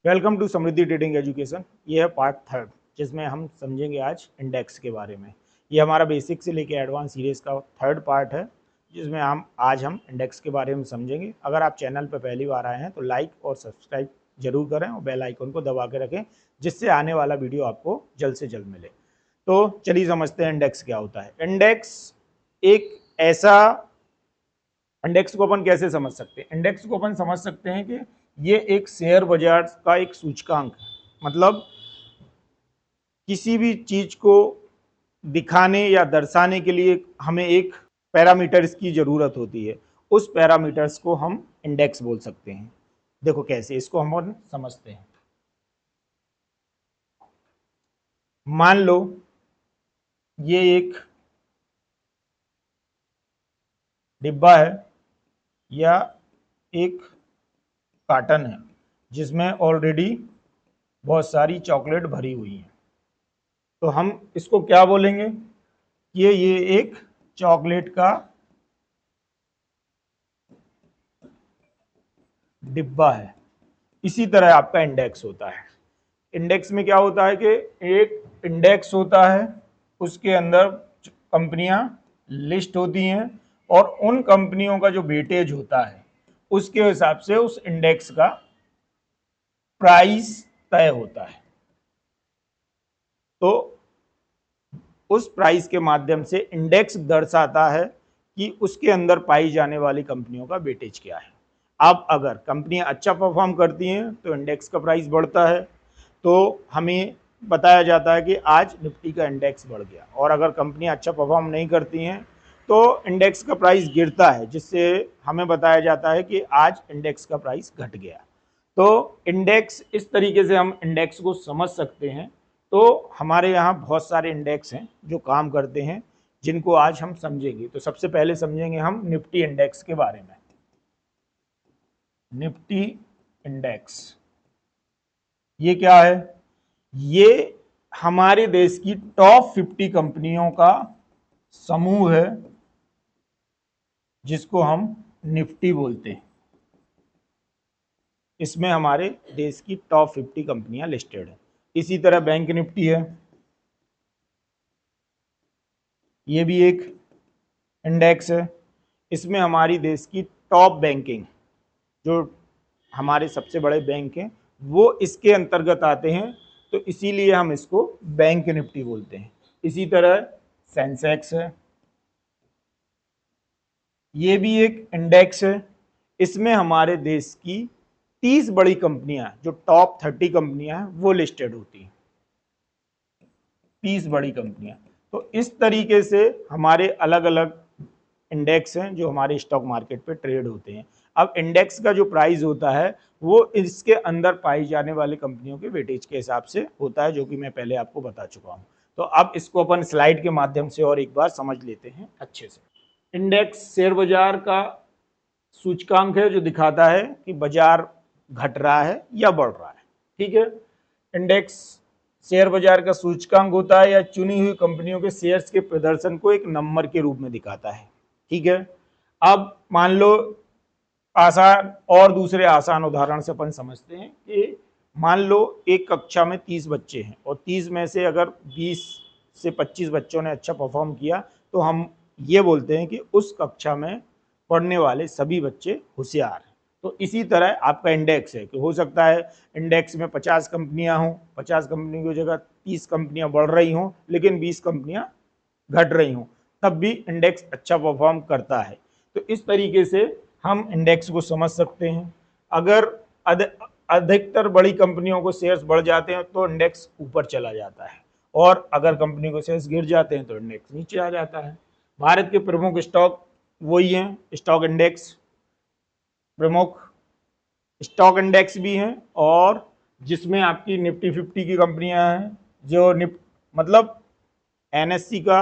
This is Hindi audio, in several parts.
Welcome to Samriddhi trading education. ये है पार्ट थर्ड, जिसमें हम समझेंगे आज इंडेक्स के बारे में। ये हमारा बेसिक से लेके एडवांस सीरीज का थर्ड पार्ट है, जिसमें हम इंडेक्स के बारे में समझेंगे। अगर आप चैनल पर पहली बार आए हैं तो लाइक और सब्सक्राइब जरूर करें और बेल आइकन को दबा के रखें, जिससे आने वाला वीडियो आपको जल्द से जल्द मिले। तो चलिए समझते हैं इंडेक्स क्या होता है। इंडेक्स को अपन कैसे समझ सकते हैं? इंडेक्स को अपन समझ सकते हैं कि ये एक शेयर बाजार का एक सूचकांक है। मतलब किसी भी चीज को दिखाने या दर्शाने के लिए हमें एक पैरामीटर्स की जरूरत होती है। उस पैरामीटर्स को हम इंडेक्स बोल सकते हैं। देखो कैसे इसको हम समझते हैं। मान लो ये एक डिब्बा है या एक कार्टन है, जिसमें ऑलरेडी बहुत सारी चॉकलेट भरी हुई है। तो हम इसको क्या बोलेंगे कि ये एक चॉकलेट का डिब्बा है। इसी तरह आपका इंडेक्स होता है। इंडेक्स में क्या होता है कि एक इंडेक्स होता है, उसके अंदर कंपनियां लिस्ट होती हैं और उन कंपनियों का जो वेटेज होता है उसके हिसाब से उस इंडेक्स का प्राइस तय होता है। तो उस प्राइस के माध्यम से इंडेक्स दर्शाता है कि उसके अंदर पाई जाने वाली कंपनियों का वेटेज क्या है। अब अगर कंपनियां अच्छा परफॉर्म करती हैं तो इंडेक्स का प्राइस बढ़ता है। तो हमें बताया जाता है कि आज निफ्टी का इंडेक्स बढ़ गया, और अगर कंपनियां अच्छा परफॉर्म नहीं करती हैं तो इंडेक्स का प्राइस गिरता है, जिससे हमें बताया जाता है कि आज इंडेक्स का प्राइस घट गया। तो इंडेक्स, इस तरीके से हम इंडेक्स को समझ सकते हैं। तो हमारे यहाँ बहुत सारे इंडेक्स हैं जो काम करते हैं, जिनको आज हम समझेंगे। तो सबसे पहले समझेंगे हम निफ्टी इंडेक्स के बारे में। निफ्टी इंडेक्स ये क्या है? ये हमारे देश की टॉप 50 कंपनियों का समूह है, जिसको हम निफ्टी बोलते हैं। इसमें हमारे देश की टॉप 50 कंपनियां लिस्टेड है। इसी तरह बैंक निफ्टी है, ये भी एक इंडेक्स है। इसमें हमारी देश की टॉप बैंकिंग, जो हमारे सबसे बड़े बैंक हैं, वो इसके अंतर्गत आते हैं। तो इसीलिए हम इसको बैंक निफ्टी बोलते हैं। इसी तरह सेंसेक्स है, ये भी एक इंडेक्स है। इसमें हमारे देश की 30 बड़ी कंपनियां, जो टॉप 30 कंपनियां हैं, वो लिस्टेड होती हैं। 30 बड़ी कंपनियां। तो इस तरीके से हमारे अलग अलग इंडेक्स हैं जो हमारे स्टॉक मार्केट पे ट्रेड होते हैं। अब इंडेक्स का जो प्राइस होता है वो इसके अंदर पाई जाने वाली कंपनियों के वेटेज के हिसाब से होता है, जो कि मैं पहले आपको बता चुका हूं। तो अब इसको अपन स्लाइड के माध्यम से और एक बार समझ लेते हैं अच्छे से। इंडेक्स शेयर बाजार का सूचकांक है, जो दिखाता है कि बाजार घट रहा है या बढ़ रहा है। ठीक है। इंडेक्स शेयर बाजार का सूचकांक होता है या चुनी हुई कंपनियों के शेयर्स के प्रदर्शन को एक नंबर के रूप में दिखाता है। ठीक है। अब मान लो आसान और दूसरे आसान उदाहरण से अपन समझते हैं कि मान लो एक कक्षा में 30 बच्चे हैं और 30 में से अगर 20 से 25 बच्चों ने अच्छा परफॉर्म किया तो हम ये बोलते हैं कि उस कक्षा में पढ़ने वाले सभी बच्चे होशियार हैं। तो इसी तरह आपका इंडेक्स है कि हो सकता है इंडेक्स में 50 कंपनियां हों, 50 कंपनी की जगह 30 कंपनियां बढ़ रही हों, लेकिन 20 कंपनियां घट रही हों, तब भी इंडेक्स अच्छा परफॉर्म करता है। तो इस तरीके से हम इंडेक्स को समझ सकते हैं। अगर अधिकतर बड़ी कंपनियों को शेयर्स बढ़ जाते हैं तो इंडेक्स ऊपर चला जाता है, और अगर कंपनी को शेयर्स गिर जाते हैं तो इंडेक्स नीचे आ जाता है। भारत के प्रमुख स्टॉक वही हैं, स्टॉक इंडेक्स प्रमुख स्टॉक इंडेक्स भी हैं, और जिसमें आपकी निफ्टी 50 की कंपनियां हैं, जो मतलब एनएससी का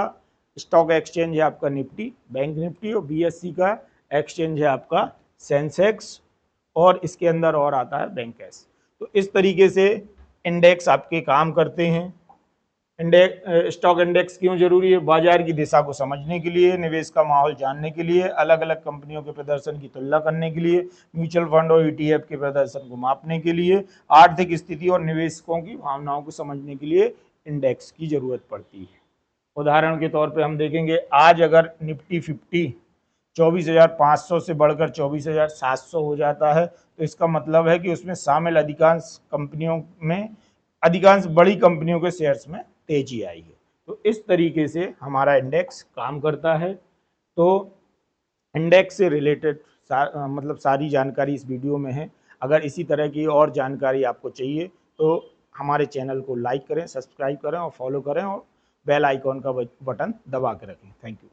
स्टॉक एक्सचेंज है आपका निफ्टी, बैंक निफ्टी, और बीएससी का एक्सचेंज है आपका सेंसेक्स, और इसके अंदर और आता है बैंकेस। तो इस तरीके से इंडेक्स आपके काम करते हैं। स्टॉक इंडेक्स क्यों जरूरी है? बाजार की दिशा को समझने के लिए, निवेश का माहौल जानने के लिए, अलग अलग कंपनियों के प्रदर्शन की तुलना करने के लिए, म्यूचुअल फंड और ईटीएफ के प्रदर्शन को मापने के लिए, आर्थिक स्थिति और निवेशकों की भावनाओं को समझने के लिए इंडेक्स की जरूरत पड़ती है। उदाहरण के तौर पे हम देखेंगे, आज अगर निफ्टी 50 24,500 से बढ़कर 24,700 हो जाता है तो इसका मतलब है कि उसमें शामिल अधिकांश कंपनियों में, अधिकांश बड़ी कंपनियों के शेयर्स में तेजी आई है। तो इस तरीके से हमारा इंडेक्स काम करता है। तो इंडेक्स से रिलेटेड मतलब सारी जानकारी इस वीडियो में है। अगर इसी तरह की और जानकारी आपको चाहिए तो हमारे चैनल को लाइक करें, सब्सक्राइब करें और फॉलो करें और बेल आइकॉन का बटन दबा के रखें। Thank you.